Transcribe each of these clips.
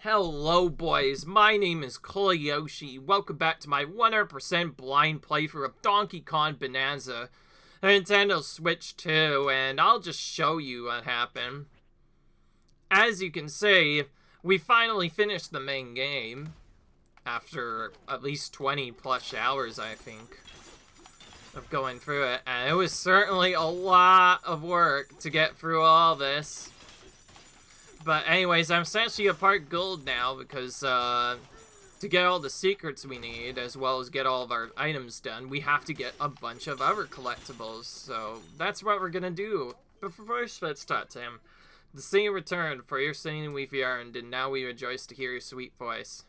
Hello boys, my name is Koyoshi. Welcome back to my 100% blind playthrough of Donkey Kong Bananza, a Nintendo Switch 2, and I'll just show you what happened. As you can see, we finally finished the main game, after at least 20 plus hours I think, of going through it, and it was certainly a lot of work to get through all this. But anyways, I'm essentially a part gold now because to get all the secrets we need, as well as get all of our items done, we have to get a bunch of other collectibles. So that's what we're gonna do. But first, let's talk to him. The singer returned, for your singing we've yearned, and now we rejoice to hear your sweet voice.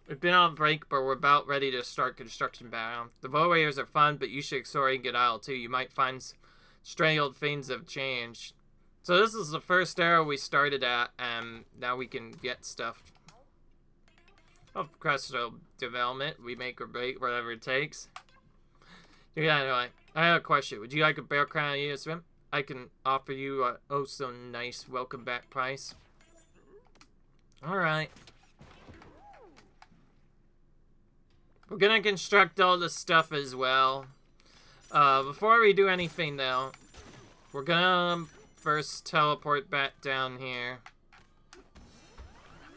We've been on break, but we're about ready to start construction back. The warriors are fun, but you should explore and get out too. You might find stray old things have changed. So this is the first era we started at, and now we can get stuff. Of professional development, we make or break whatever it takes. Yeah, anyway, I have a question. Would you like a bear crown and swim? I can offer you a oh so nice welcome back price. Alright. We're gonna construct all the stuff as well. Before we do anything though, we're gonna first teleport back down here.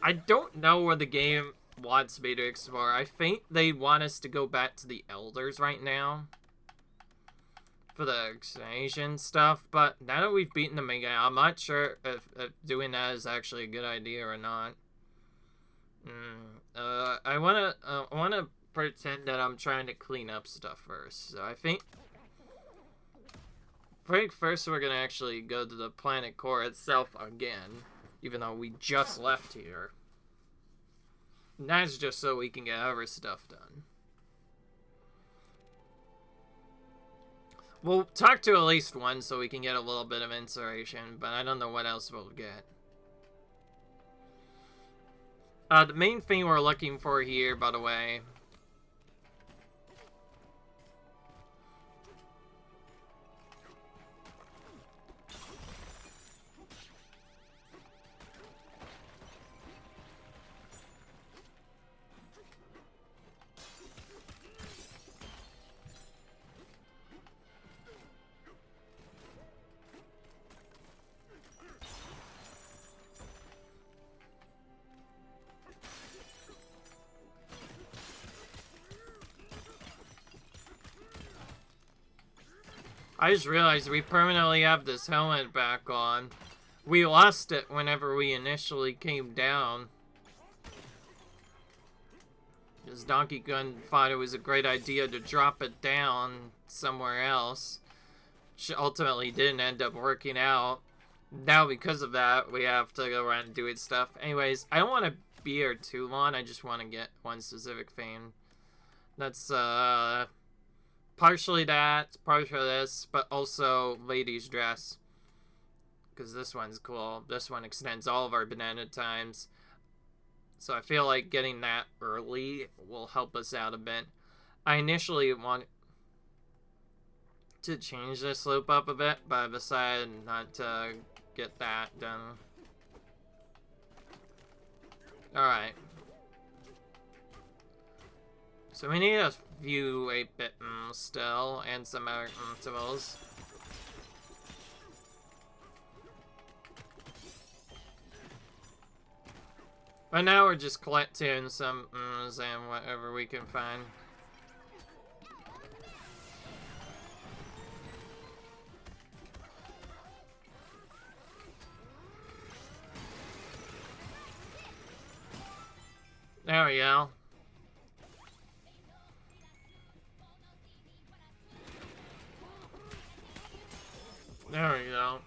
I don't know where the game wants me to explore. I think they want us to go back to the elders right now for the expansion stuff, but now that we've beaten them again, I'm not sure if doing that is actually a good idea or not. I wanna pretend that I'm trying to clean up stuff first. So I think first we're gonna actually go to the planet core itself again, even though we just left here. And that's just so we can get other stuff done. We'll talk to at least one so we can get a little bit of inspiration, but I don't know what else we'll get. The main thing we're looking for here, by the way, I just realized we permanently have this helmet back on. We lost it whenever we initially came down. Because Donkey Kong thought it was a great idea to drop it down somewhere else. Which ultimately didn't end up working out. Now because of that, we have to go around and do it stuff. Anyways, I don't want to be here too long. I just want to get one specific thing. That's, partially that, partially this, but also ladies' dress. Because this one's cool. This one extends all of our banana times. So I feel like getting that early will help us out a bit. I initially wanted to change this loop up a bit, but I decided not to get that done. Alright. So we need a few 8-bit still, and some other tools. But now we're just collecting some and whatever we can find. There we go. There we go.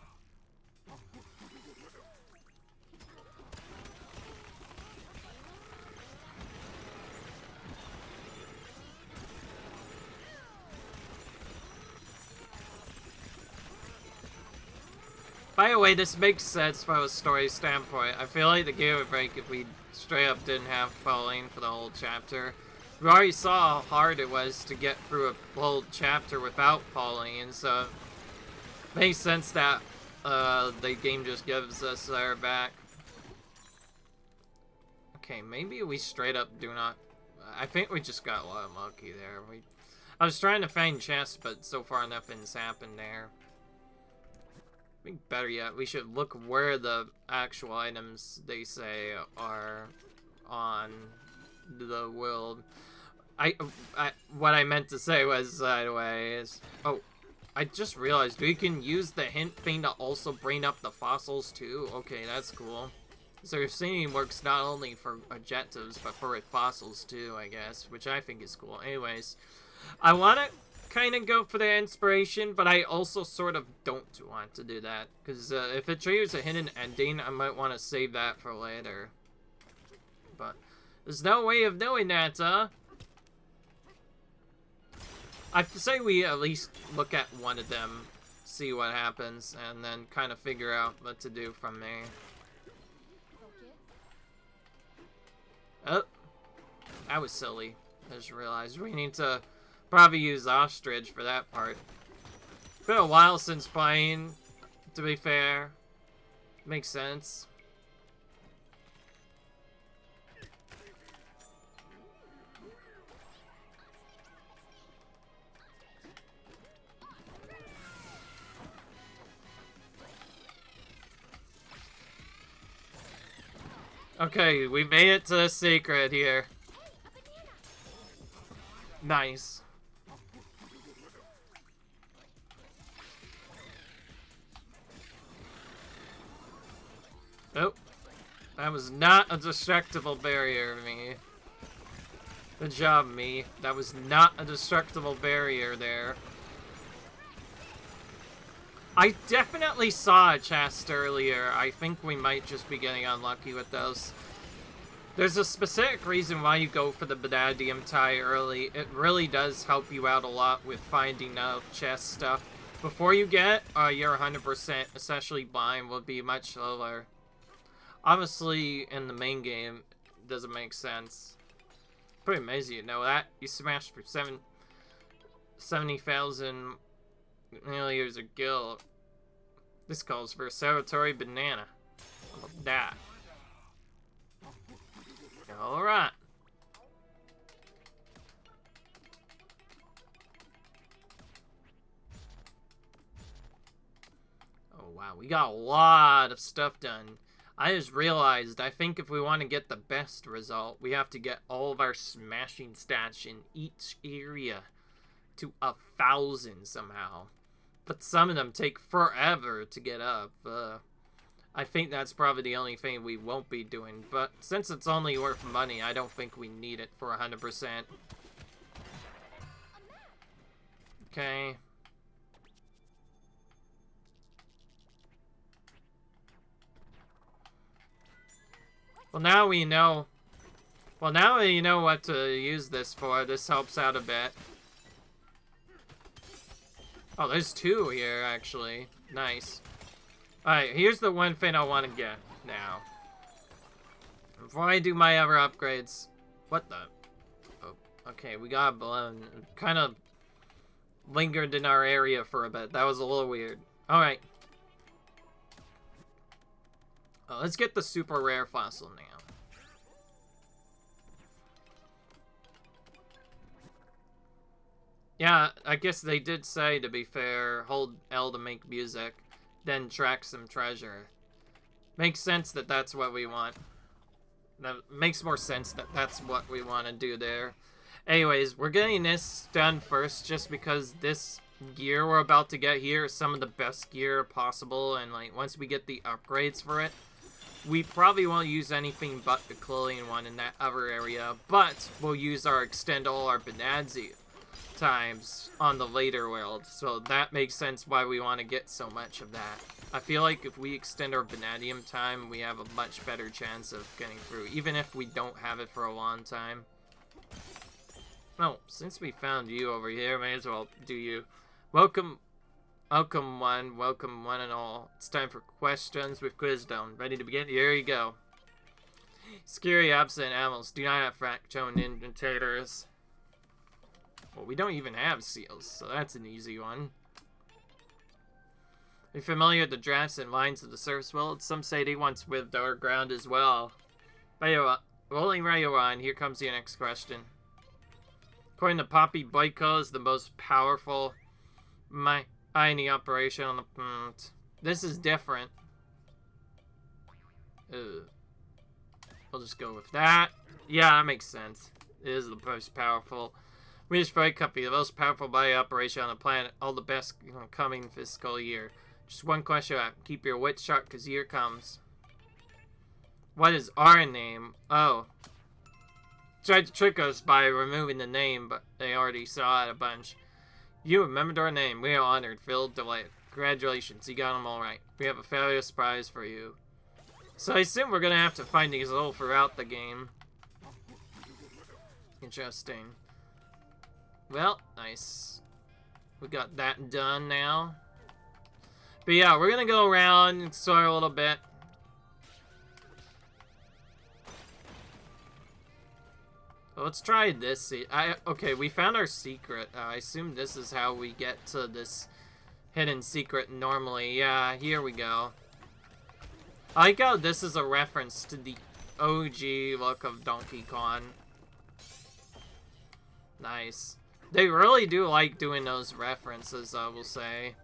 By the way, this makes sense from a story standpoint. I feel like the game would break if we straight up didn't have Pauline for the whole chapter. We already saw how hard it was to get through a whole chapter without Pauline, so it makes sense that the game just gives us our back. Okay, maybe we straight up do not... I think we just got a lot lucky there. I was trying to find chests, but so far nothing's happened there. I think better yet, we should look where the actual items they say are on the world. What I meant to say was, sideways. Oh, I just realized we can use the hint thing to also bring up the fossils too. Okay, that's cool. So your singing works not only for objectives, but for fossils too, I guess, which I think is cool. Anyways, I want to kind of go for the inspiration, but I also sort of don't want to do that, because if it triggers a hidden ending, I might want to save that for later. But there's no way of knowing that, huh? I say we at least look at one of them, see what happens, and then kind of figure out what to do from there. Oh, that was silly. I just realized we need to probably use ostrich for that part. Been a while since playing, to be fair. Makes sense. Okay, we made it to the secret here. Nice. Nope. That was not a destructible barrier, me. Good job, me. That was not a destructible barrier there. I definitely saw a chest earlier. I think we might just be getting unlucky with those. There's a specific reason why you go for the vanadium tie early. It really does help you out a lot with finding out chest stuff. Before you get your 100%, especially blind, will be much lower. Obviously, in the main game, it doesn't make sense. Pretty amazing, you know that. You smashed for 70,000 milliliters of gil. This calls for a celebratory banana. How about that? Alright. Oh wow, we got a lot of stuff done. I just realized, I think if we want to get the best result, we have to get all of our smashing stats in each area to 1,000 somehow. But some of them take forever to get up. I think that's probably the only thing we won't be doing. But since it's only worth money, I don't think we need it for 100%. Okay. Well, now we know. Well, now we know what to use this for. This helps out a bit. Oh, there's two here, actually. Nice. Alright, here's the one thing I want to get now. Before I do my other upgrades. What the? Oh, okay, we got a balloon. Kind of lingered in our area for a bit. That was a little weird. Alright. Let's get the super rare fossil now. Yeah, I guess they did say, to be fair, hold L to make music, then track some treasure. Makes sense that that's what we want. That makes more sense that that's what we want to do there. Anyways, we're getting this done first just because this gear we're about to get here is some of the best gear possible, and like once we get the upgrades for it, we probably won't use anything but the clothing one in that other area, but we'll use our extend all our Bananza times on the later world, so that makes sense why we want to get so much of that. I feel like if we extend our vanadium time, we have a much better chance of getting through, even if we don't have it for a long time. Oh, since we found you over here, may as well do you. Welcome one and all. It's time for questions with Quizdome. Ready to begin? Here you go. Scary absent animals do not have fractone inventators. Well, we don't even have seals, so that's an easy one. Are you familiar with the drafts and lines of the surface world? Some say they once lived underground as well. But you know what? rolling right on. Here comes your next question. According to Poppy, Boyko is the most powerful mining operation on the planet. This is different. I'll just go with that. Yeah, that makes sense. It is the most powerful. We just very company, the most powerful mining operation on the planet. All the best coming fiscal year. Just one question. Keep your wits sharp, because here comes. What is our name? Oh. Tried to trick us by removing the name, but they already saw it a bunch. You remembered our name. We are honored, filled, delighted. Congratulations, you got them all right. We have a fabulous prize for you. So I assume we're gonna have to find these all throughout the game. Interesting. Well, nice. We got that done now. But yeah, we're gonna go around and explore a little bit. So let's try this. Okay, we found our secret. I assume this is how we get to this hidden secret normally. Yeah, here we go. I like how this is a reference to the OG look of Donkey Kong. Nice. They really do like doing those references, I will say.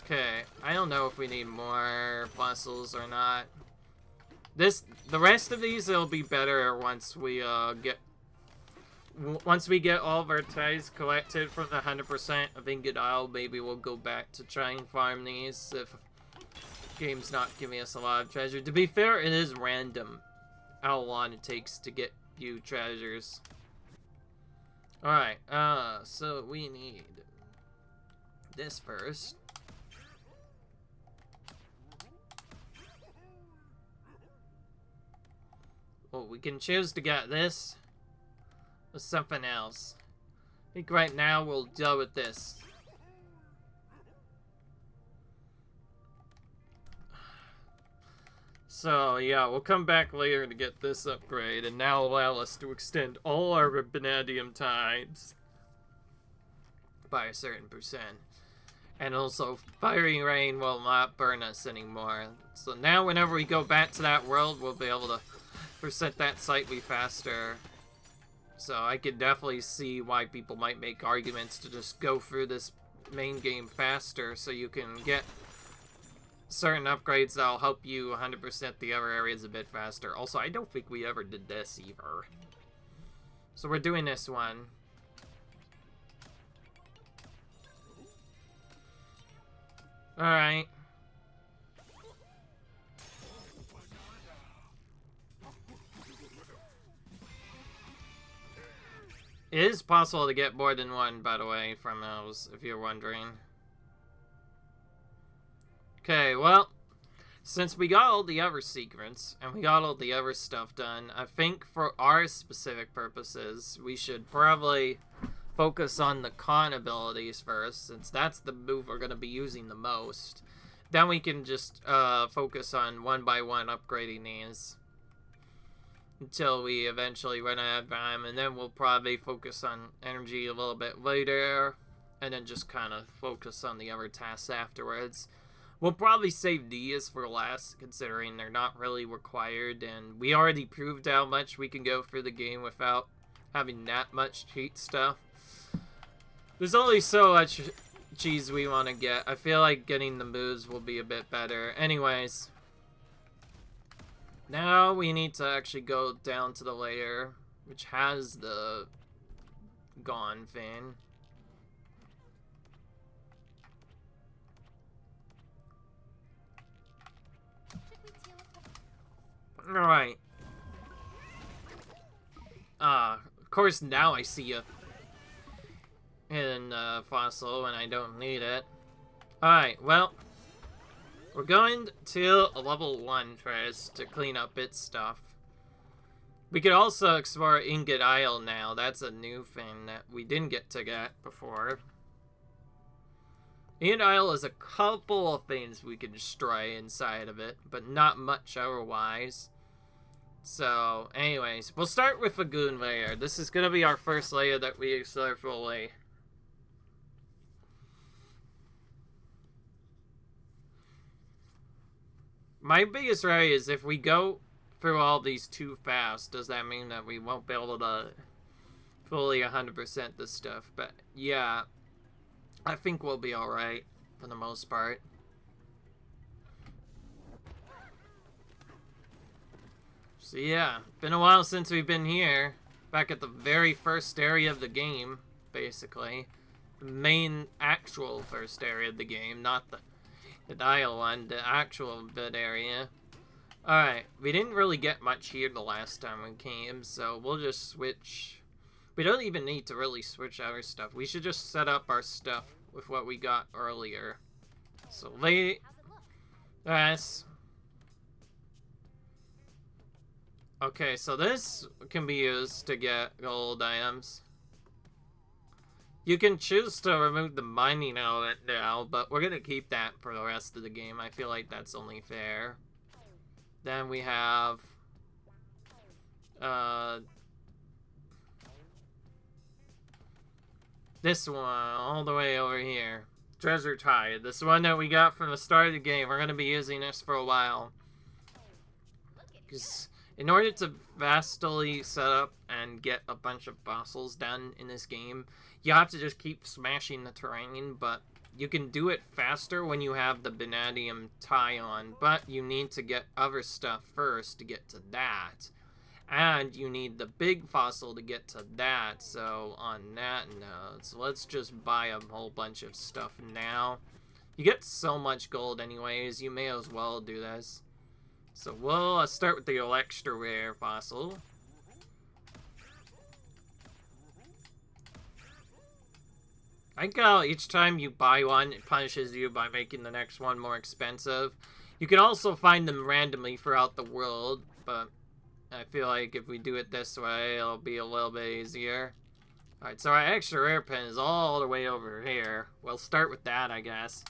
Okay, I don't know if we need more fossils or not. The rest of these will be better once we get all of our ties collected from the 100% of Ingot Isle. Maybe we'll go back to try and farm these if game's not giving us a lot of treasure. To be fair, it is random how long it takes to get few treasures. Alright, so we need this first. Well, we can choose to get this or something else. I think right now we'll deal with this. So, yeah, we'll come back later to get this upgrade, and now allow us to extend all our vanadium ties by a certain percent. And also, fiery rain will not burn us anymore. So now whenever we go back to that world, we'll be able to percent that slightly faster. So I could definitely see why people might make arguments to just go through this main game faster, so you can get certain upgrades that'll help you 100% the other areas a bit faster. Also, I don't think we ever did this either. So we're doing this one. Alright. It is possible to get more than one, by the way, from those, if you're wondering. Okay, well, since we got all the other secrets, and we got all the other stuff done, I think for our specific purposes, we should probably focus on the con abilities first, since that's the move we're going to be using the most. Then we can just focus on one by one upgrading these until we eventually run out of time, and then we'll probably focus on energy a little bit later, and then just kind of focus on the other tasks afterwards. We'll probably save these for last, considering they're not really required, and we already proved how much we can go through the game without having that much cheat stuff. There's only so much cheese we want to get. I feel like getting the moves will be a bit better. Anyways, now we need to actually go down to the layer, which has the gone thing. Alright. Of course now I see a hidden fossil and I don't need it. Alright, well, we're going to a level 1 first to clean up its stuff. We could also explore Ingot Isle now. That's a new thing that we didn't get to get before. Ingot Isle is a couple of things we can destroy inside of it, but not much otherwise. So, anyways, we'll start with a goon layer. This is going to be our first layer that we explore fully. My biggest worry is if we go through all these too fast, does that mean that we won't be able to fully 100% this stuff? But yeah, I think we'll be alright for the most part. So yeah, been a while since we've been here. Back at the very first area of the game, basically. The main actual first area of the game, not the dial one, the actual bit area. Alright, we didn't really get much here the last time we came, so we'll just switch. We don't even need to really switch our stuff. We should just set up our stuff with what we got earlier. So yes. Okay, so this can be used to get gold items. You can choose to remove the mining element now, but we're gonna keep that for the rest of the game. I feel like that's only fair. Then we have this one all the way over here. Treasure Tide. This one that we got from the start of the game. We're gonna be using this for a while. Because in order to vastly set up and get a bunch of fossils done in this game, you have to just keep smashing the terrain, but you can do it faster when you have the vanadium tie on, but you need to get other stuff first to get to that. And you need the big fossil to get to that, so on that note, so let's just buy a whole bunch of stuff now. You get so much gold anyways, you may as well do this. So we'll start with the extra rare fossil. I like how each time you buy one, it punishes you by making the next one more expensive. You can also find them randomly throughout the world, but I feel like if we do it this way, it'll be a little bit easier. Alright, so our extra rare pin is all the way over here. We'll start with that, I guess.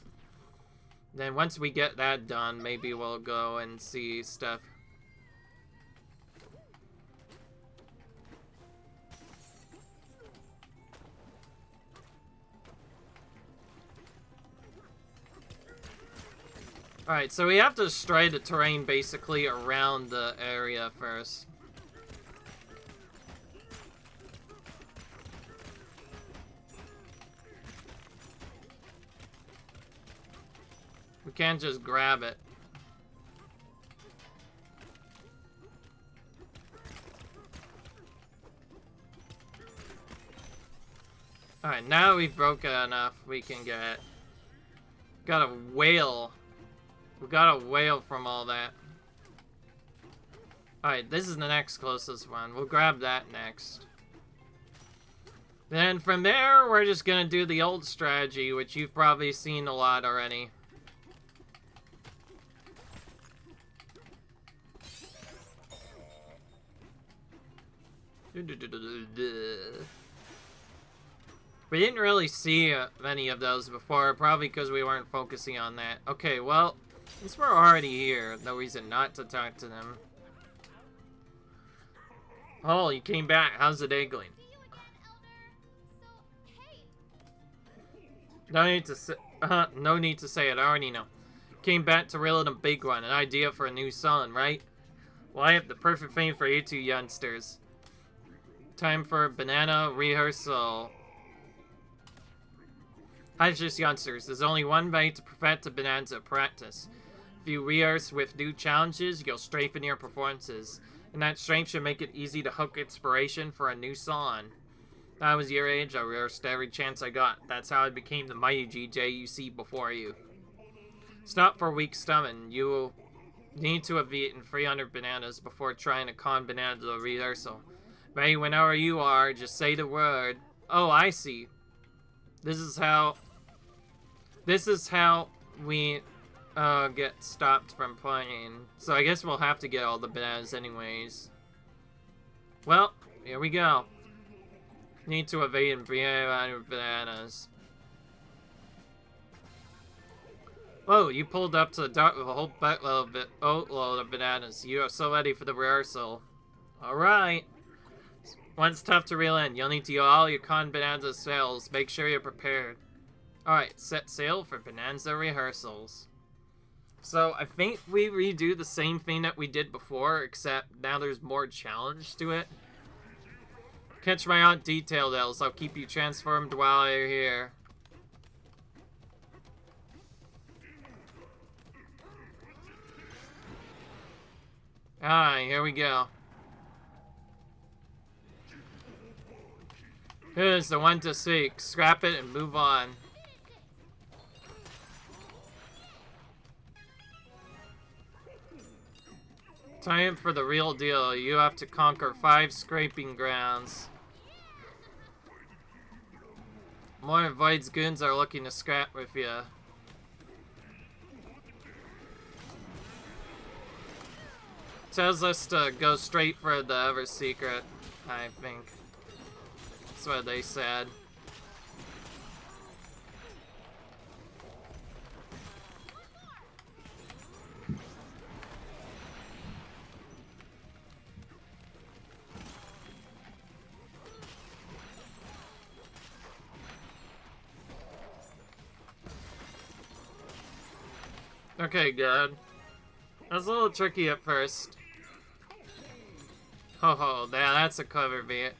Then once we get that done, maybe we'll go and see stuff. Alright, so we have to destroy the terrain basically around the area first. We can't just grab it. Alright, now we've broken enough, we can get... Got a whale. We got a whale from all that. Alright, this is the next closest one. We'll grab that next. Then from there, we're just gonna do the old strategy, which you've probably seen a lot already. We didn't really see many of those before, probably because we weren't focusing on that. Okay, well, since we're already here, no reason not to talk to them. Oh, you came back. How's the day going? No need to say, no need to say it. I already know. Came back to reel in a big one. An idea for a new song, right? Well, I have the perfect thing for you two youngsters. Time for banana rehearsal. Hi, just youngsters. There's only one way to perfect a Bananza practice. If you rehearse with new challenges, you'll strengthen your performances. And that strength should make it easy to hook inspiration for a new song. When I was your age, I rehearsed every chance I got. That's how I became the mighty GJ you see before you. It's not for weak stomach. You will need to have eaten 300 bananas before trying a Kong Bananza rehearsal. Ready whenever you are, just say the word. Oh, I see. This is how we get stopped from playing. So I guess we'll have to get all the bananas anyways. Well, here we go. Need to evade and 300 bananas. Whoa, you pulled up to the dock with a whole boatload of bananas. You are so ready for the rehearsal. Alright. One's tough to reel in. You'll need to use all your Kong Bananza sails. Make sure you're prepared. Alright, set sail for Bananza rehearsals. So I think we redo the same thing that we did before, except now there's more challenge to it. Catch my aunt details. I'll keep you transformed while you're here. Alright, here we go. Here's the one to seek. Scrap it and move on. Time for the real deal. You have to conquer 5 scraping grounds. More Void's goons are looking to scrap with you. Tells us to go straight for the Ever Secret, I think. That's what they said. Okay, good. That was a little tricky at first. Ho ho, yeah, that's a clever beat.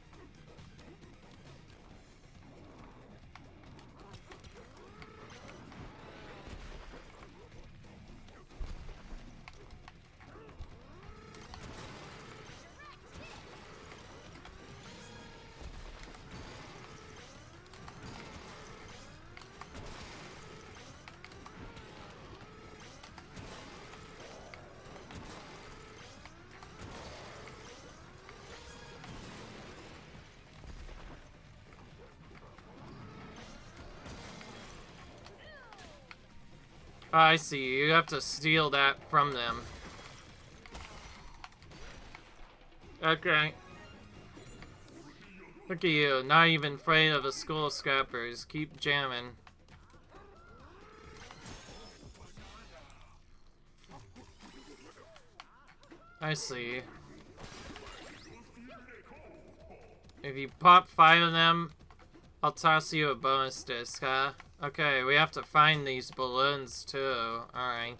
Oh, I see. You have to steal that from them. Okay. Look at you, not even afraid of the school scrappers. Keep jamming. I see. If you pop 5 of them, I'll toss you a bonus disc, huh? Okay, we have to find these balloons too. Alright.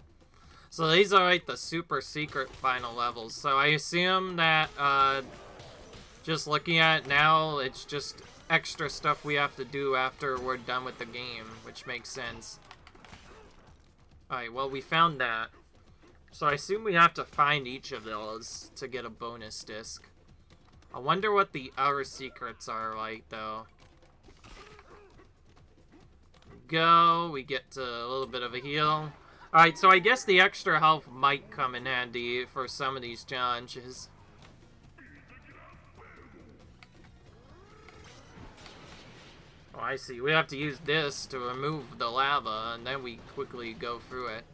So these are like the super secret final levels. So I assume that, just looking at it now, it's just extra stuff we have to do after we're done with the game, which makes sense. Alright, well, we found that. So I assume we have to find each of those to get a bonus disc. I wonder what the outer secrets are like, though. Go, we get a little bit of a heal. Alright, so I guess the extra health might come in handy for some of these challenges. Oh, I see. We have to use this to remove the lava, and then we quickly go through it.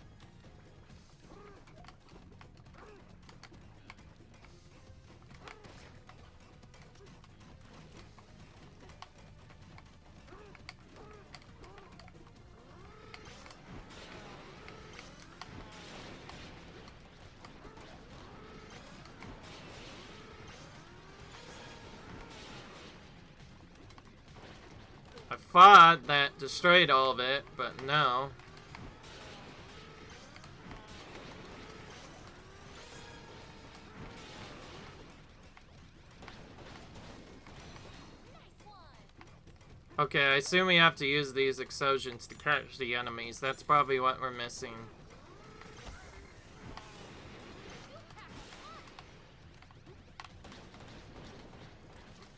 I thought that destroyed all of it, but no. Okay, I assume we have to use these explosions to catch the enemies. That's probably what we're missing.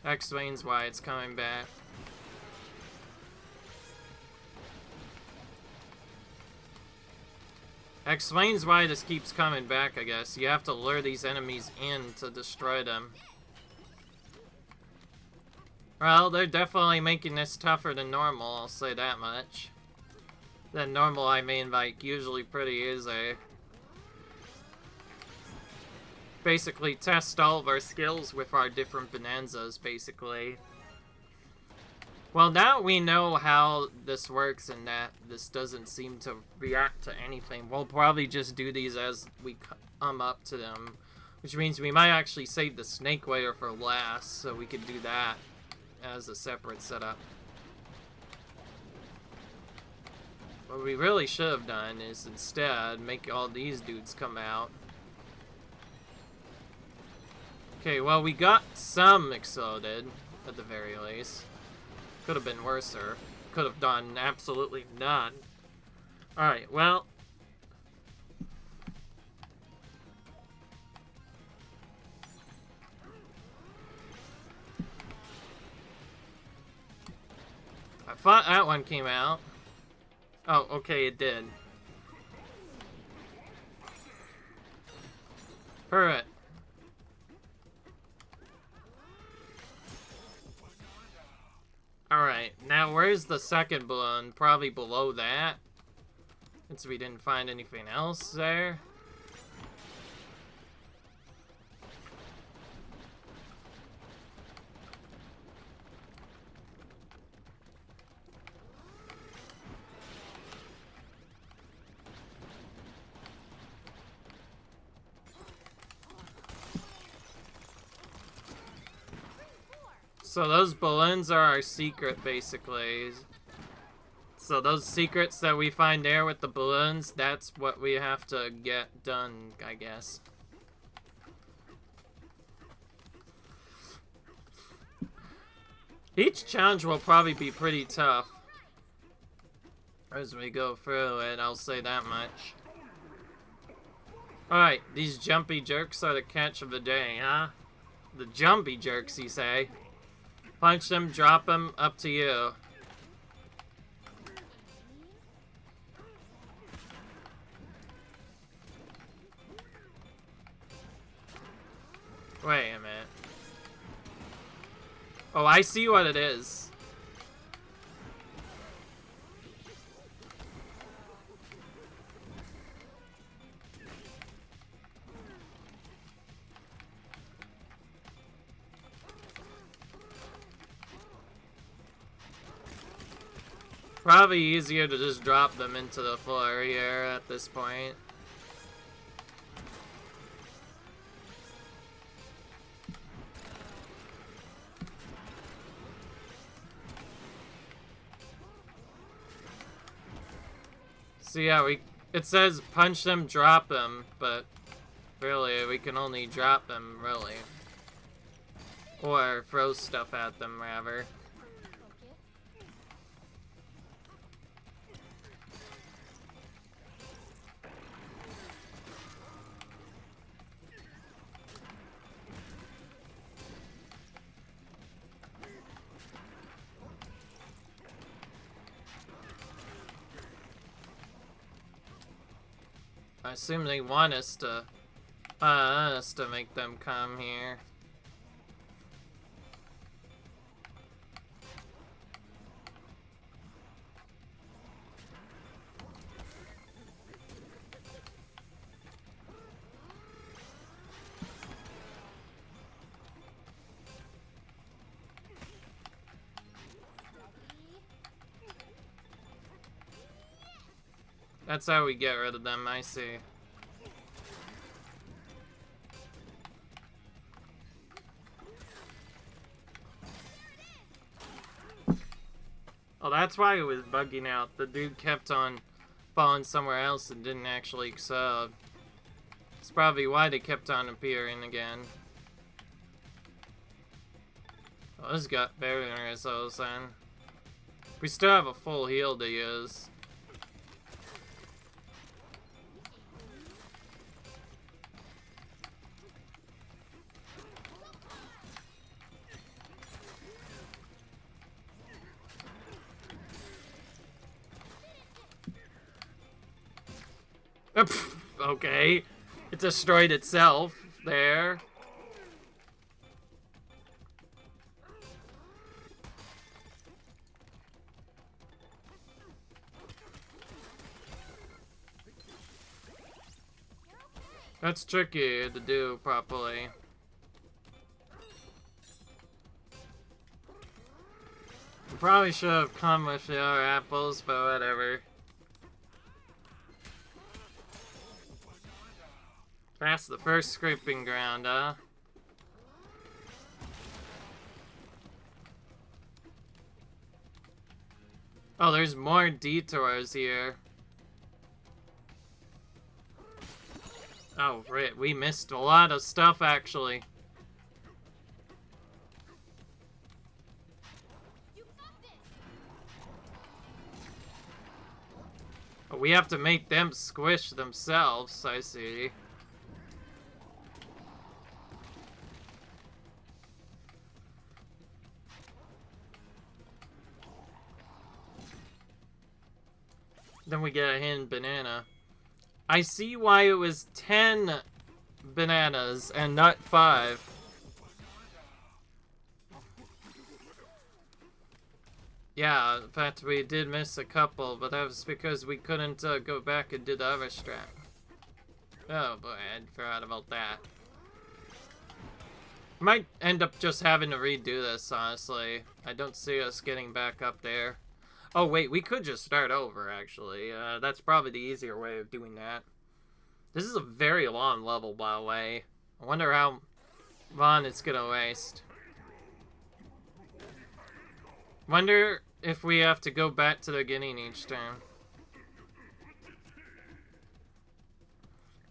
That explains why it's coming back. Explains why this keeps coming back, I guess. You have to lure these enemies in to destroy them. Well, they're definitely making this tougher than normal, I'll say that much. Than normal, I mean, like, usually pretty easy. Basically, test all of our skills with our different Bananzas, basically. Well, now we know how this works and that this doesn't seem to react to anything. We'll probably just do these as we come up to them. Which means we might actually save the snake layer for last, so we could do that as a separate setup. What we really should have done is instead make all these dudes come out. Okay, well, we got some exploded, at the very least. Could have been worse, or could have done absolutely none. Alright, well. I thought that one came out. Oh, okay, it did. Perfect. Alright, now where's the second balloon? Probably below that. Since we didn't find anything else there. So those balloons are our secret, basically. So those secrets that we find there with the balloons, that's what we have to get done, I guess. Each challenge will probably be pretty tough as we go through it, I'll say that much. Alright, these jumpy jerks are the catch of the day, huh? The jumpy jerks, you say? Punch them, drop them, up to you. Wait a minute. Oh, I see what it is. Probably easier to just drop them into the floor here at this point. So yeah, it says punch them, drop them, but really we can only drop them, really. Or throw stuff at them, rather. I assume they want us to make them come here. That's how we get rid of them, I see. Oh, that's why it was bugging out. The dude kept on falling somewhere else and didn't actually explode. It's probably why they kept on appearing again. Oh, this got better than ourselves then. We still have a full heal to use. Okay. It destroyed itself there. That's tricky to do properly. Probably should have come with the other apples, but whatever. That's the first scraping ground, huh? Oh, there's more detours here. Oh, right. We missed a lot of stuff, actually. Oh, we have to make them squish themselves, I see. Then we get a hidden banana. I see why it was 10 bananas and not 5. Yeah, in fact, we did miss a couple, but that was because we couldn't go back and do the other strat. Oh boy, I forgot about that. Might end up just having to redo this, honestly. I don't see us getting back up there. Oh wait, we could just start over, actually. That's probably the easier way of doing that. This is a very long level, by the way. I wonder how long it's gonna waste. Wonder if we have to go back to the beginning each time.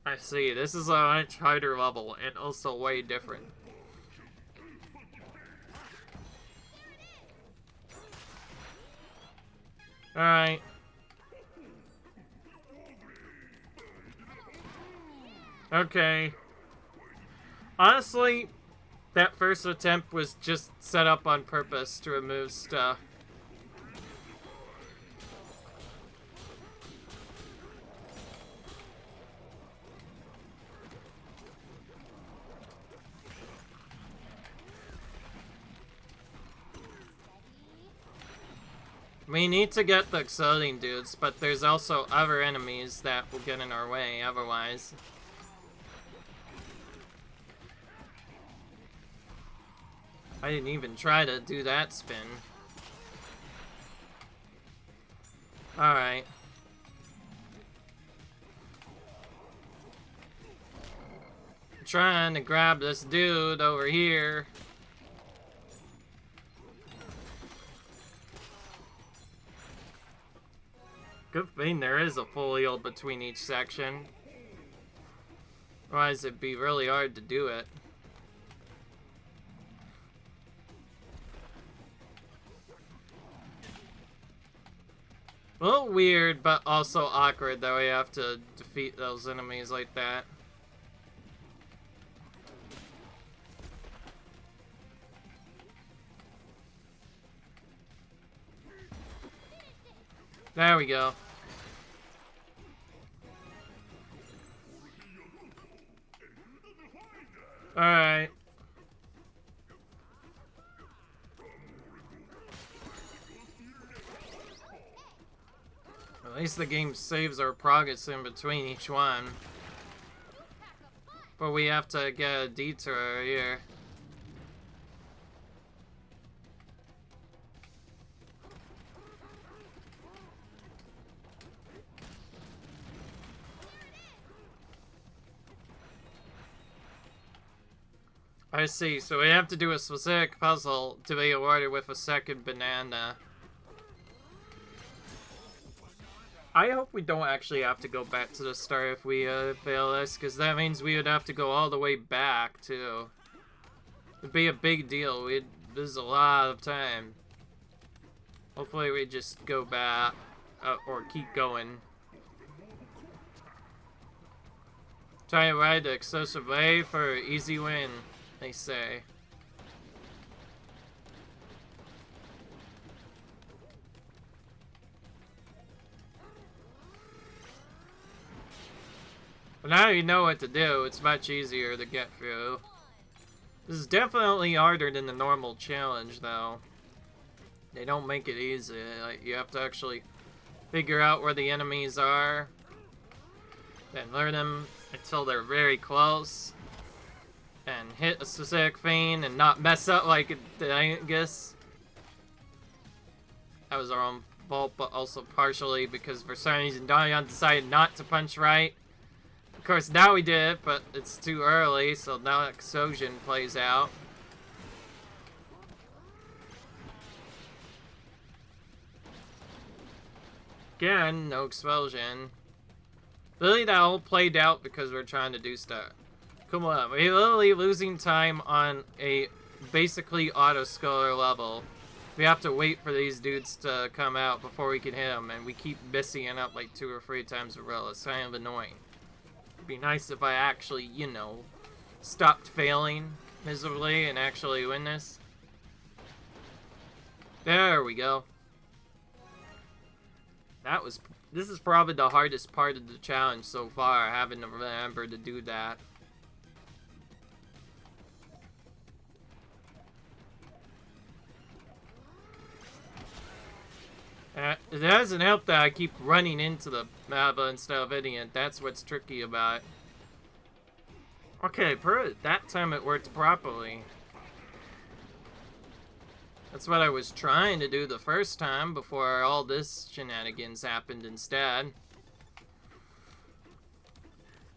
I see, this is a much harder level, and also way different. Alright. Okay. Honestly, that first attempt was just set up on purpose to remove stuff. We need to get the exploding dudes, but there's also other enemies that will get in our way otherwise. I didn't even try to do that spin. Alright. Trying to grab this dude over here. Good thing there is a full yield between each section. Otherwise it'd be really hard to do it. A little weird, but also awkward that we have to defeat those enemies like that. There we go. Alright. At least the game saves our progress in between each one. But we have to get a detour here. I see, so we have to do a specific puzzle to be awarded with a second banana. I hope we don't actually have to go back to the start if we fail this, because that means we would have to go all the way back, too. It'd be a big deal. We'd lose a lot of time. Hopefully we just go back, or keep going. Try and ride the excessive way for an easy win, they say. But now you know what to do, it's much easier to get through. This is definitely harder than the normal challenge, though. They don't make it easy. Like, you have to actually figure out where the enemies are, then lure them until they're very close, and hit a specific thing and not mess up like it did, I guess. That was our own fault, but also partially because for some reason Dion decided not to punch right. Of course, now we did it, but it's too early, so now explosion plays out. Again, no explosion. Literally, that all played out because we're trying to do stuff. Come on, we're literally losing time on a basically auto-scaler level. We have to wait for these dudes to come out before we can hit them, and we keep missing it up like 2 or 3 times in a row. It's kind of annoying. It'd be nice if I actually, you know, stopped failing miserably and actually win this. There we go. This is probably the hardest part of the challenge so far, having to remember to do that. It doesn't help that I keep running into the lava instead of hitting it. That's what's tricky about it. Okay, that time it worked properly. That's what I was trying to do the first time before all this shenanigans happened instead.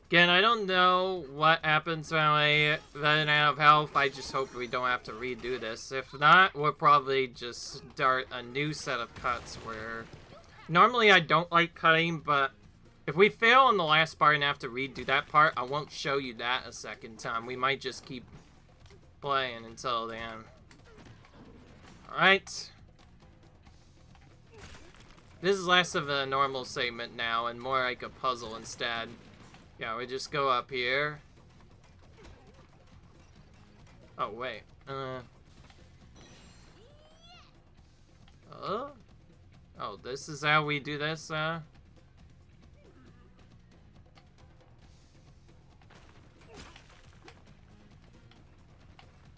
Again, I don't know what happens when I run out of health. I just hope we don't have to redo this. If not, we'll probably just start a new set of cuts where... Normally I don't like cutting, but if we fail on the last part and have to redo that part, I won't show you that a second time. We might just keep playing until the end. Alright. This is less of a normal segment now and more like a puzzle instead. Yeah, we just go up here. Oh, wait. Oh, this is how we do this,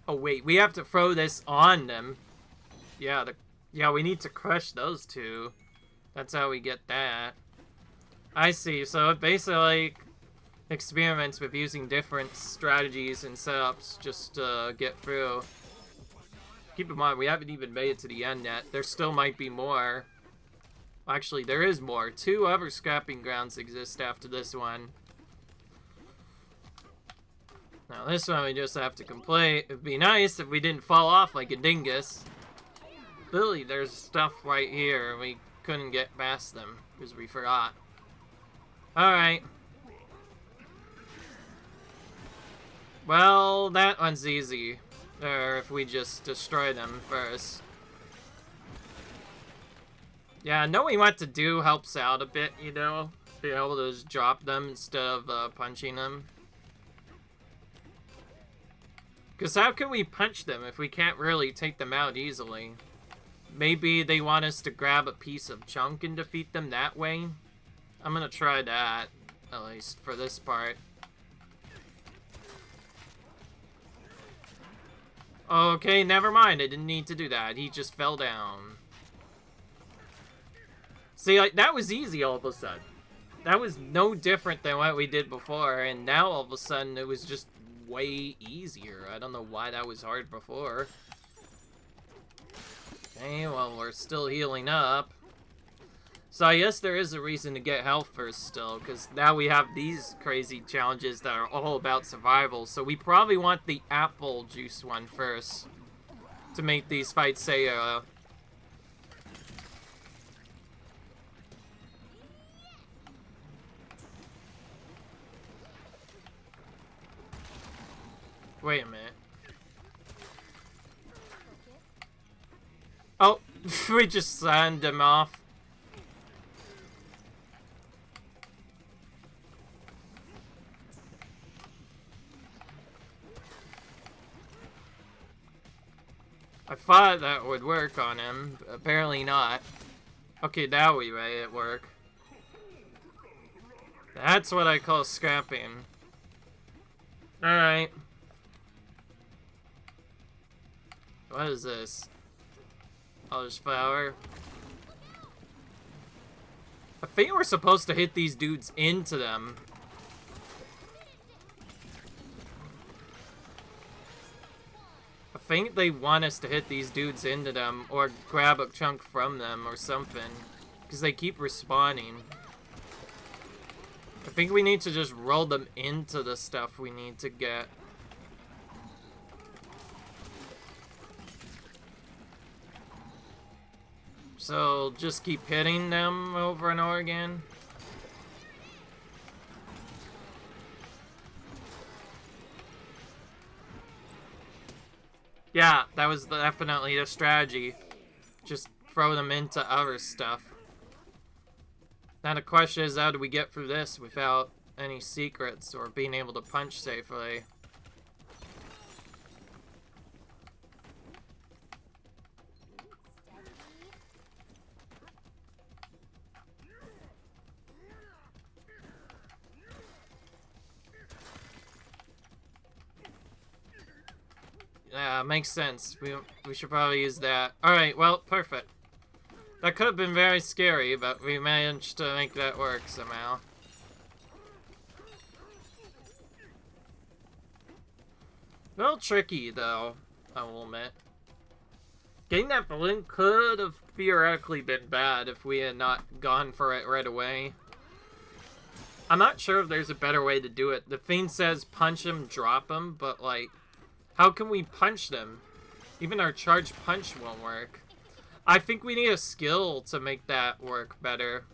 Oh, wait. We have to throw this on them. Yeah, we need to crush those two. That's how we get that. I see. So it basically experiments with using different strategies and setups just to get through. Keep in mind, we haven't even made it to the end yet. There still might be more. Actually, there is more. 2 other scrapping grounds exist after this one. Now, this one we just have to complete. It'd be nice if we didn't fall off like a dingus. Really, there's stuff right here, and we couldn't get past them because we forgot. Alright. Well, that one's easy. Or if we just destroy them first. Yeah, knowing what to do helps out a bit, you know? Being able to just drop them instead of punching them. Because how can we punch them if we can't really take them out easily? Maybe they want us to grab a piece of chunk and defeat them that way? I'm gonna try that, at least for this part. Okay, never mind. I didn't need to do that. He just fell down. See, like, that was easy all of a sudden. That was no different than what we did before, and now all of a sudden it was just way easier. I don't know why that was hard before. Okay, well, we're still healing up. So I guess there is a reason to get health first still, because now we have these crazy challenges that are all about survival. So we probably want the apple juice one first to make these fights say, wait a minute. Oh, we just signed him off. I thought that would work on him. Apparently not. Okay, now we made it work. That's what I call scrapping. Alright. What is this? Oh, there's flour. I think we're supposed to hit these dudes into them. I think they want us to hit these dudes into them or grab a chunk from them or something. Because they keep respawning. I think we need to just roll them into the stuff we need to get. So just keep hitting them over and over again. Yeah, that was definitely the strategy. Just throw them into other stuff. Now the question is, how do we get through this without any secrets or being able to punch safely? Yeah, makes sense. We should probably use that. Alright, well, perfect. That could have been very scary, but we managed to make that work somehow. A little tricky, though, I will admit. Getting that balloon could have theoretically been bad if we had not gone for it right away. I'm not sure if there's a better way to do it. The thing says punch him, drop him, but like, how can we punch them? Even our charge punch won't work. I think we need a skill to make that work better.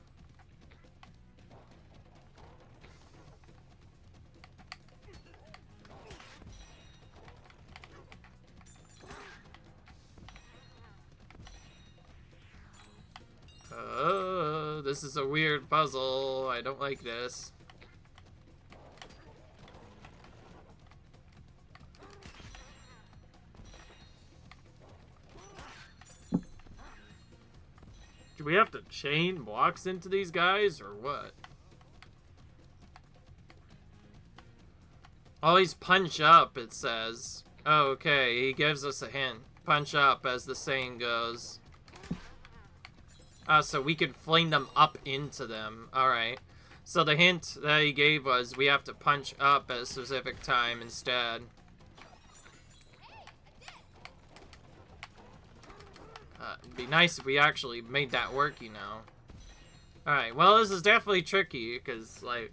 This is a weird puzzle. I don't like this. Do we have to chain blocks into these guys, or what? Always punch up, it says. Oh, okay, he gives us a hint. Punch up, as the saying goes. So we can fling them up into them. Alright. So the hint that he gave was we have to punch up at a specific time instead. It'd be nice if we actually made that work, you know. Alright, well, this is definitely tricky, because, like...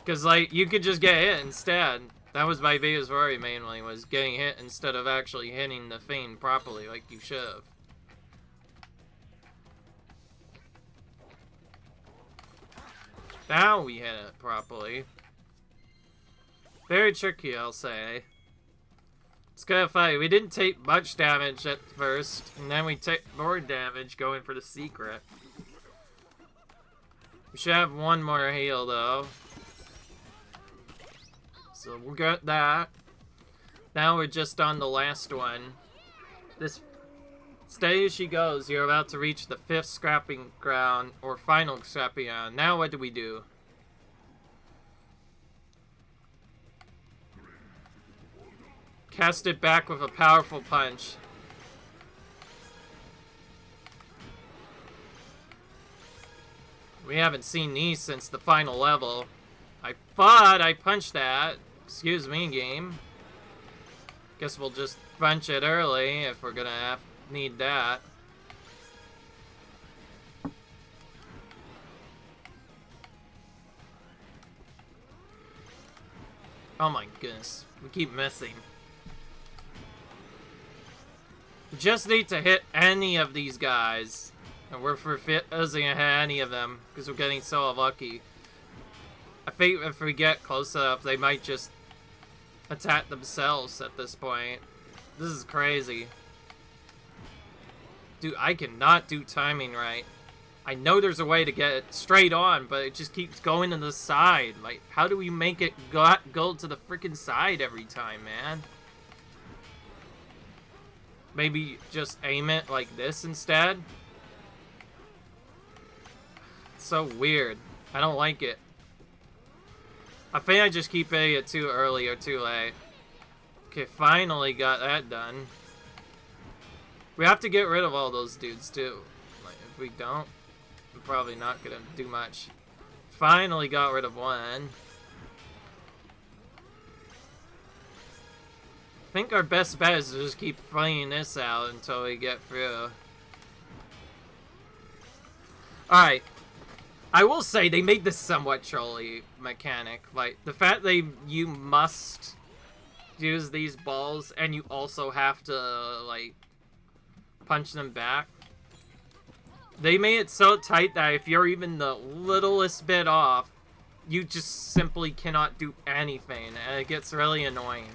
Because, like, you could just get hit instead. That was my biggest worry, mainly, was getting hit instead of actually hitting the thing properly, like you should have. Now we hit it properly. Very tricky, I'll say. It's kind of funny. We didn't take much damage at first, and then we take more damage going for the secret. We should have one more heal, though. So we'll get that. Now we're just on the last one. This steady as she goes, you're about to reach the 5th scrapping ground, or final scrapping ground. Now what do we do? Cast it back with a powerful punch. We haven't seen these since the final level. I thought I punched that. Excuse me, game. Guess we'll just punch it early if we're gonna need that. Oh my goodness. We keep missing. We just need to hit any of these guys. And we're refusing to hit any of them because we're getting so unlucky. I think if we get close enough, they might just attack themselves at this point. This is crazy. Dude, I cannot do timing right. I know there's a way to get it straight on, but it just keeps going to the side. Like, how do we make it go to the freaking side every time, man? Maybe just aim it like this instead? It's so weird. I don't like it. I think I just keep hitting it too early or too late. Okay, finally got that done. We have to get rid of all those dudes too. Like, if we don't, I'm probably not gonna do much. Finally got rid of one. I think our best bet is to just keep playing this out until we get through. Alright. I will say, they made this somewhat trolly mechanic. Like, the fact you must use these balls, and you also have to, like, punch them back. They made it so tight that if you're even the littlest bit off, you just simply cannot do anything, and it gets really annoying.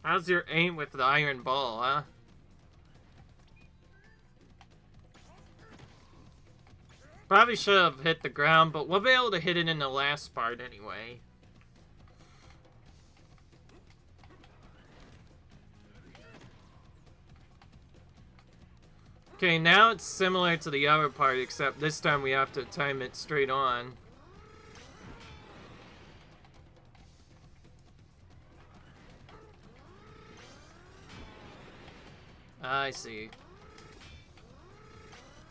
How's your aim with the iron ball, huh? Probably should have hit the ground, but we'll be able to hit it in the last part anyway. Okay, now it's similar to the other part, except this time we have to time it straight on. I see.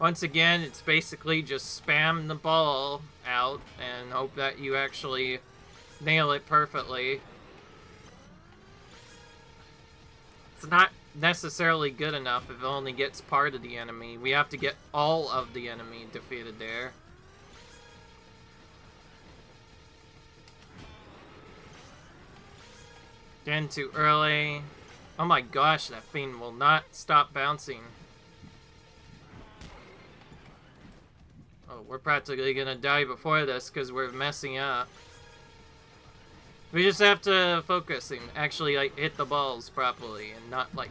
Once again, it's basically just spam the ball out and hope that you actually nail it perfectly. It's not necessarily good enough if it only gets part of the enemy. We have to get all of the enemy defeated there. Again, too early. Oh my gosh, that fiend will not stop bouncing. Oh, we're practically gonna die before this because we're messing up. We just have to focus and actually, like, hit the balls properly and not, like,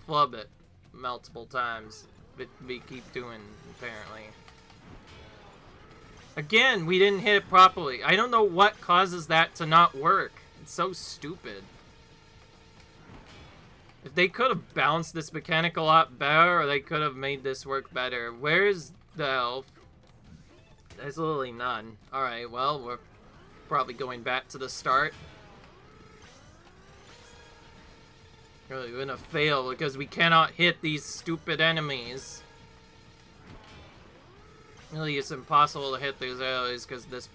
flub it multiple times. But we keep doing, apparently. Again, we didn't hit it properly. I don't know what causes that to not work. It's so stupid. If they could have bounced this mechanic a lot better, or they could have made this work better. Where's the health? There's literally none. Alright, well, we're probably going back to the start. Really, we're gonna fail because we cannot hit these stupid enemies. Really, it's impossible to hit these enemies because this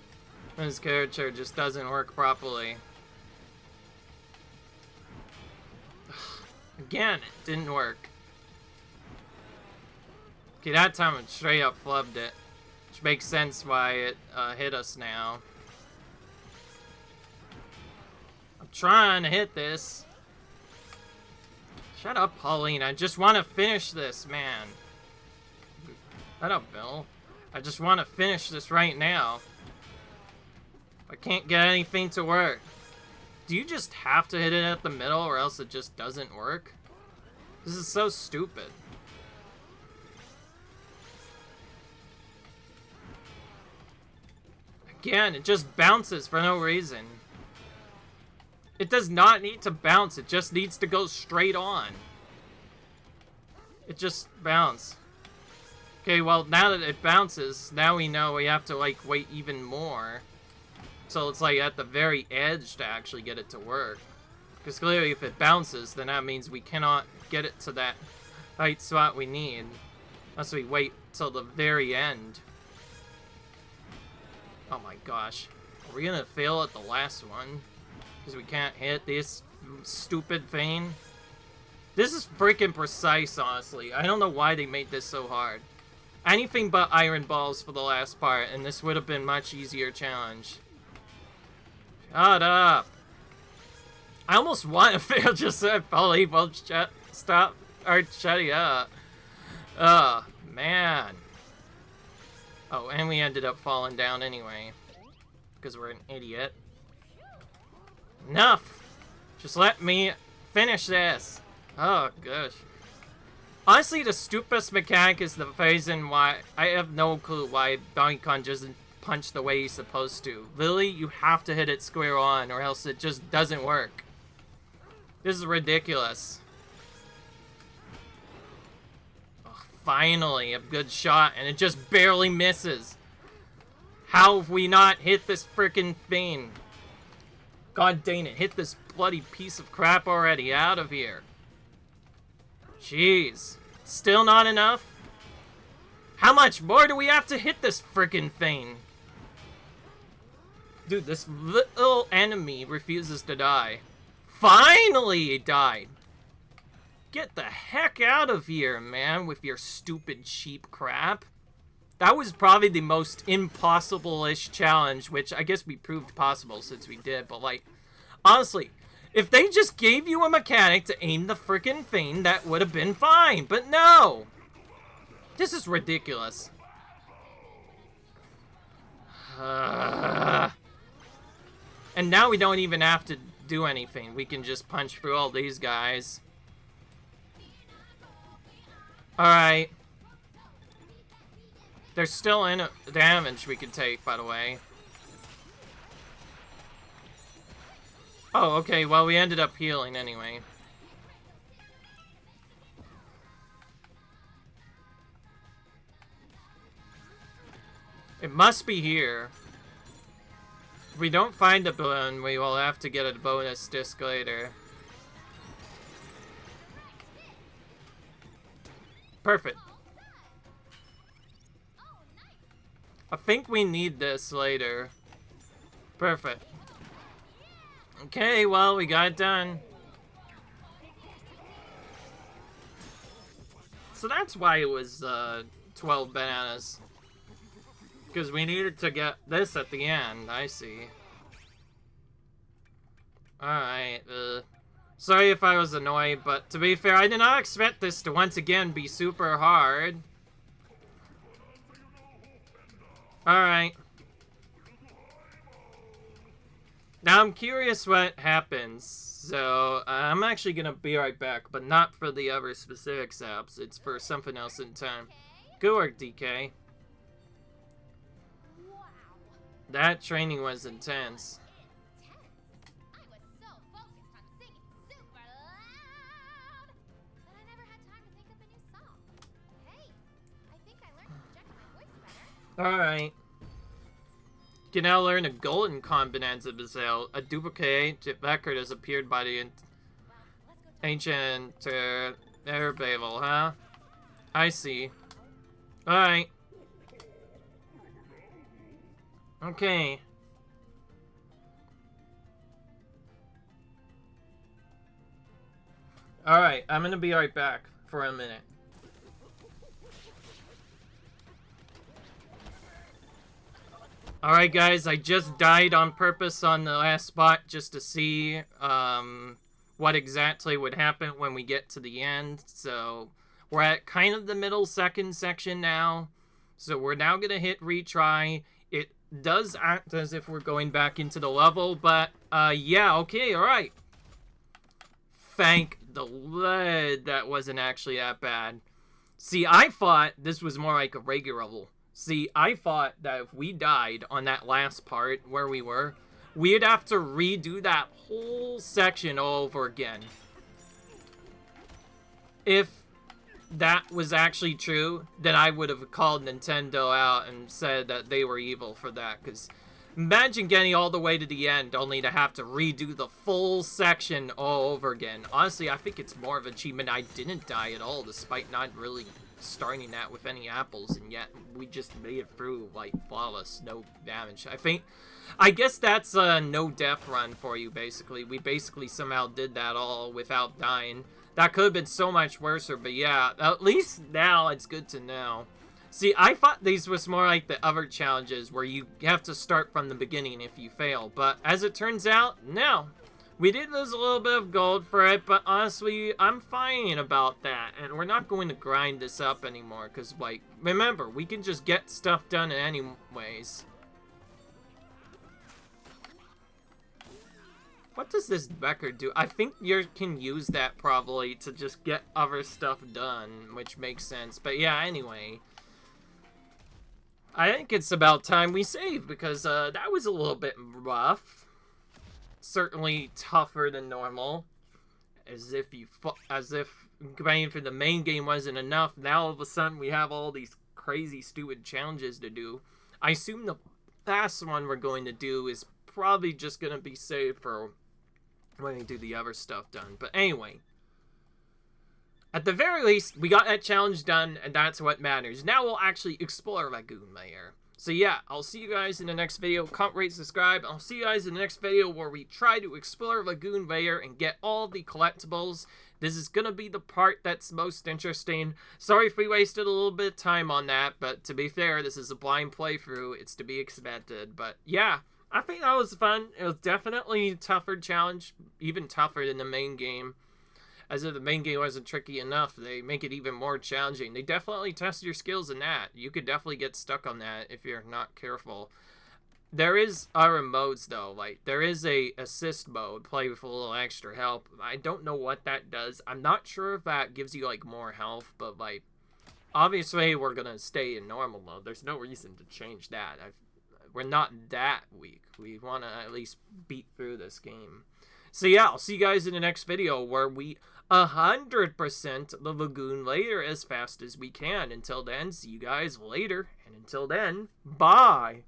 character just doesn't work properly. Again, it didn't work. Okay, that time it straight up flubbed it. Which makes sense why it hit us now. I'm trying to hit this. Shut up, Pauline. I just want to finish this, man. Shut up, Bill. I just want to finish this right now. I can't get anything to work. Do you just have to hit it at the middle or else it just doesn't work? This is so stupid. Again, it just bounces for no reason. It does not need to bounce, it just needs to go straight on. It just bounces. Okay, well, now that it bounces, now we know we have to, like, wait even more. So it's, like, at the very edge to actually get it to work. Because clearly if it bounces, then that means we cannot get it to that right spot we need. Unless we wait till the very end. Oh my gosh. Are we gonna fail at the last one? Because we can't hit this stupid thing? This is freaking precise, honestly. I don't know why they made this so hard. Anything but iron balls for the last part, and this would have been a much easier challenge. Shut up. I almost want to fail just so I probably won't stop or shutting up. Ugh, man. Oh, and we ended up falling down anyway. Because we're an idiot. Enough! Just let me finish this. Oh, gosh. Honestly, the stupidest mechanic is the reason why I have no clue why Donkey Kong doesn't punch the way he's supposed to. Literally, you have to hit it square on or else it just doesn't work. This is ridiculous. Oh, finally, a good shot, and it just barely misses. How have we not hit this frickin' thing? God dang it, hit this bloody piece of crap already. Out of here. Jeez. Still not enough? How much more do we have to hit this frickin' thing? Dude, this little enemy refuses to die. Finally, it died. Get the heck out of here, man, with your stupid cheap crap. That was probably the most impossible-ish challenge, which I guess we proved possible since we did, but like, honestly, if they just gave you a mechanic to aim the frickin' thing, that would have been fine, but no! This is ridiculous. And now we don't even have to do anything. We can just punch through all these guys. Alright. There's still damage we can take, by the way. Oh, okay, well, we ended up healing anyway. It must be here. If we don't find a balloon, we will have to get a bonus disc later. Perfect. I think we need this later. Perfect. Okay, well, we got it done. So that's why it was 12 bananas. Because we needed to get this at the end. I see. Alright, sorry if I was annoyed, but to be fair, I did not expect this to once again be super hard. Alright. Now I'm curious what happens, so I'm actually gonna be right back, but not for the other specific apps. It's for something else in time. Good work, DK. That training was intense. Alright. You can now learn a Golden Kong Bananza Bazelle. A duplicate record has appeared by the ancient Babel, huh? I see. Alright. Okay. Alright, I'm gonna be right back for a minute. Alright guys, I just died on purpose on the last spot just to see what exactly would happen when we get to the end. So we're at kind of the middle second section now. So we're now going to hit retry. It does act as if we're going back into the level, but yeah, okay, alright. Thank the Lord that wasn't actually that bad. See, I thought this was more like a regular level. See, I thought that if we died on that last part where we were, we'd have to redo that whole section all over again. If that was actually true, then I would have called Nintendo out and said that they were evil for that. Because imagine getting all the way to the end only to have to redo the full section all over again. Honestly, I think it's more of an achievement I didn't die at all, despite not really starting that with any apples, and yet we just made it through like flawless, no damage. I guess that's a no death run for you, basically. We basically somehow did that all without dying. That could have been so much worse, but yeah, at least now it's good to know. See, I thought these was more like the other challenges where you have to start from the beginning if you fail, but as it turns out, no. We did lose a little bit of gold for it, but honestly, I'm fine about that. And we're not going to grind this up anymore, because, like, remember, we can just get stuff done anyways. What does this record do? I think you can use that probably to just get other stuff done, which makes sense. But yeah, anyway. I think it's about time we save, because that was a little bit rough. Certainly tougher than normal, as if going for the main game wasn't enough. Now all of a sudden we have all these crazy stupid challenges to do. I assume the last one we're going to do is probably just going to be saved for when we do the other stuff done. But anyway, at the very least, we got that challenge done, and that's what matters. Now we'll actually explore Lagoon Lair. So yeah, I'll see you guys in the next video. Comment, rate, subscribe. I'll see you guys in the next video where we try to explore Lagoon Lair and get all the collectibles This is gonna be the part that's most interesting. Sorry if we wasted a little bit of time on that, but to be fair, this is a blind playthrough. It's to be expected. But yeah, I think that was fun. It was definitely a tougher challenge, even tougher than the main game. As if the main game wasn't tricky enough, they make it even more challenging. They definitely test your skills in that. You could definitely get stuck on that if you're not careful. There is other modes, though. Like, there is a assist mode, play with a little extra help. I don't know what that does. I'm not sure if that gives you, like, more health, but, like, obviously we're gonna stay in normal mode. There's no reason to change that. We're not that weak. We want to at least beat through this game. So yeah, I'll see you guys in the next video where we 100% the lagoon later as fast as we can. Until then, see you guys later. And until then, bye!